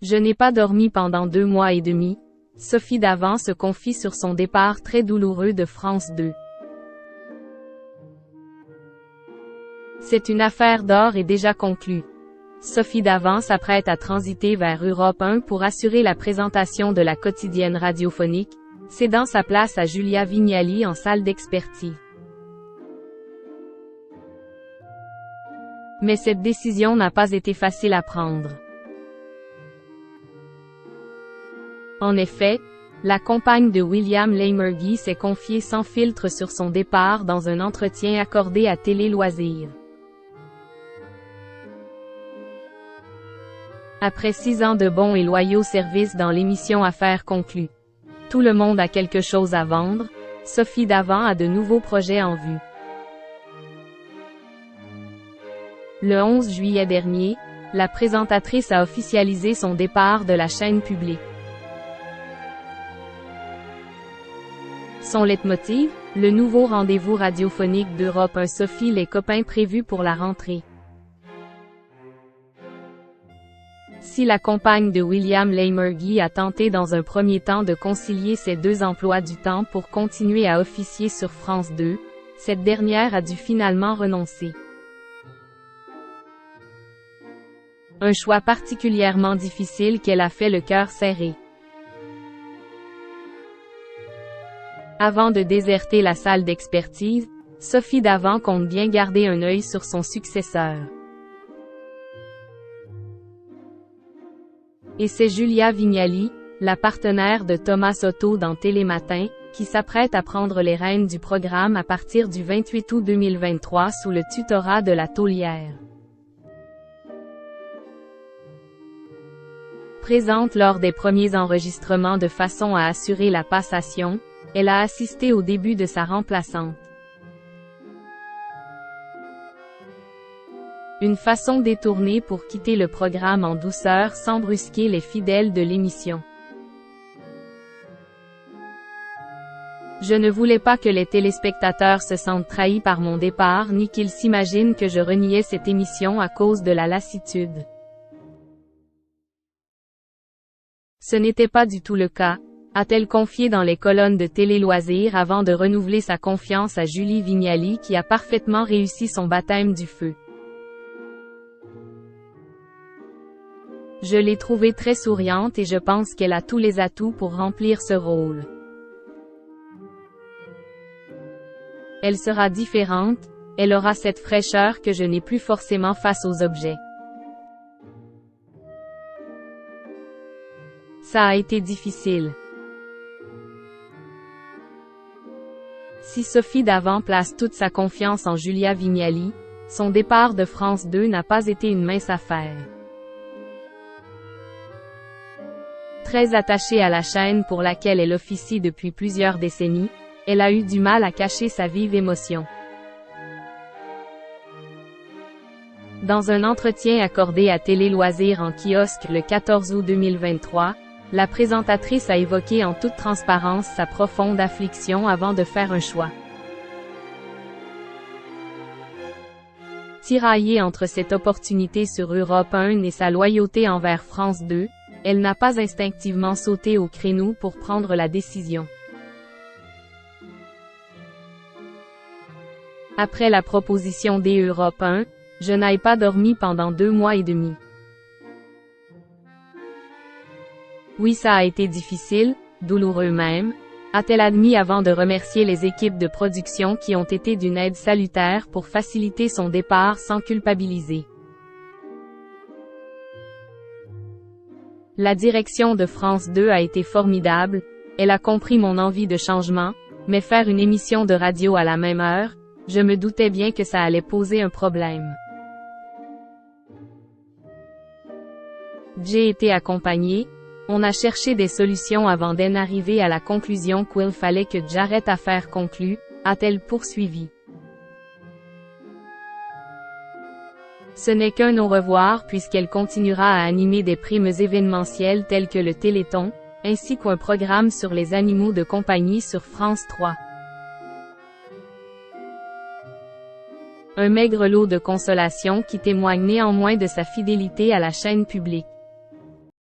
Je n'ai pas dormi pendant 2 mois et demi. Sophie Davant se confie sur son départ très douloureux de France 2. C'est une affaire d'or et déjà conclue. Sophie Davant s'apprête à transiter vers Europe 1 pour assurer la présentation de la quotidienne radiophonique, cédant sa place à Julia Vignali en salle d'expertise. Mais cette décision n'a pas été facile à prendre. En effet, la compagne de William Lémergie s'est confiée sans filtre sur son départ dans un entretien accordé à Télé Loisirs. Après 6 ans de bons et loyaux services dans l'émission Affaires conclues, tout le monde a quelque chose à vendre, Sophie Davant a de nouveaux projets en vue. Le 11 juillet dernier, la présentatrice a officialisé son départ de la chaîne publique. Son leitmotiv, le nouveau rendez-vous radiophonique d'Europe 1 Sophie les copains prévu pour la rentrée. Si la compagne de William Lémergie a tenté dans un premier temps de concilier ses 2 emplois du temps pour continuer à officier sur France 2, cette dernière a dû finalement renoncer. Un choix particulièrement difficile qu'elle a fait le cœur serré. Avant de déserter la salle d'expertise, Sophie Davant compte bien garder un œil sur son successeur. Et c'est Julia Vignali, la partenaire de Thomas Otto dans Télématin, qui s'apprête à prendre les rênes du programme à partir du 28 août 2023 sous le tutorat de la taulière. Présente lors des premiers enregistrements de façon à assurer la passation, elle a assisté au début de sa remplaçante. Une façon détournée pour quitter le programme en douceur sans brusquer les fidèles de l'émission. Je ne voulais pas que les téléspectateurs se sentent trahis par mon départ ni qu'ils s'imaginent que je reniais cette émission à cause de la lassitude. Ce n'était pas du tout le cas, a-t-elle confié dans les colonnes de Télé Loisirs avant de renouveler sa confiance à Julie Vignali qui a parfaitement réussi son baptême du feu. Je l'ai trouvée très souriante et je pense qu'elle a tous les atouts pour remplir ce rôle. Elle sera différente, elle aura cette fraîcheur que je n'ai plus forcément face aux objets. Ça a été difficile. Si Sophie Davant place toute sa confiance en Julia Vignali, son départ de France 2 n'a pas été une mince affaire. Très attachée à la chaîne pour laquelle elle officie depuis plusieurs décennies, elle a eu du mal à cacher sa vive émotion. Dans un entretien accordé à Télé Loisirs en kiosque le 14 août 2023, la présentatrice a évoqué en toute transparence sa profonde affliction avant de faire un choix. Tiraillée entre cette opportunité sur Europe 1 et sa loyauté envers France 2, elle n'a pas instinctivement sauté au créneau pour prendre la décision. Après la proposition d'Europe 1, je n'ai pas dormi pendant 2 mois et demi. Oui, ça a été difficile, douloureux même, a-t-elle admis avant de remercier les équipes de production qui ont été d'une aide salutaire pour faciliter son départ sans culpabiliser. La direction de France 2 a été formidable, elle a compris mon envie de changement, mais faire une émission de radio à la même heure, je me doutais bien que ça allait poser un problème. J'ai été accompagnée. On a cherché des solutions avant d'en arriver à la conclusion qu'il fallait que j'arrête Affaires conclues, a-t-elle poursuivi. Ce n'est qu'un au revoir puisqu'elle continuera à animer des primes événementielles tels que le Téléthon, ainsi qu'un programme sur les animaux de compagnie sur France 3. Un maigre lot de consolation qui témoigne néanmoins de sa fidélité à la chaîne publique.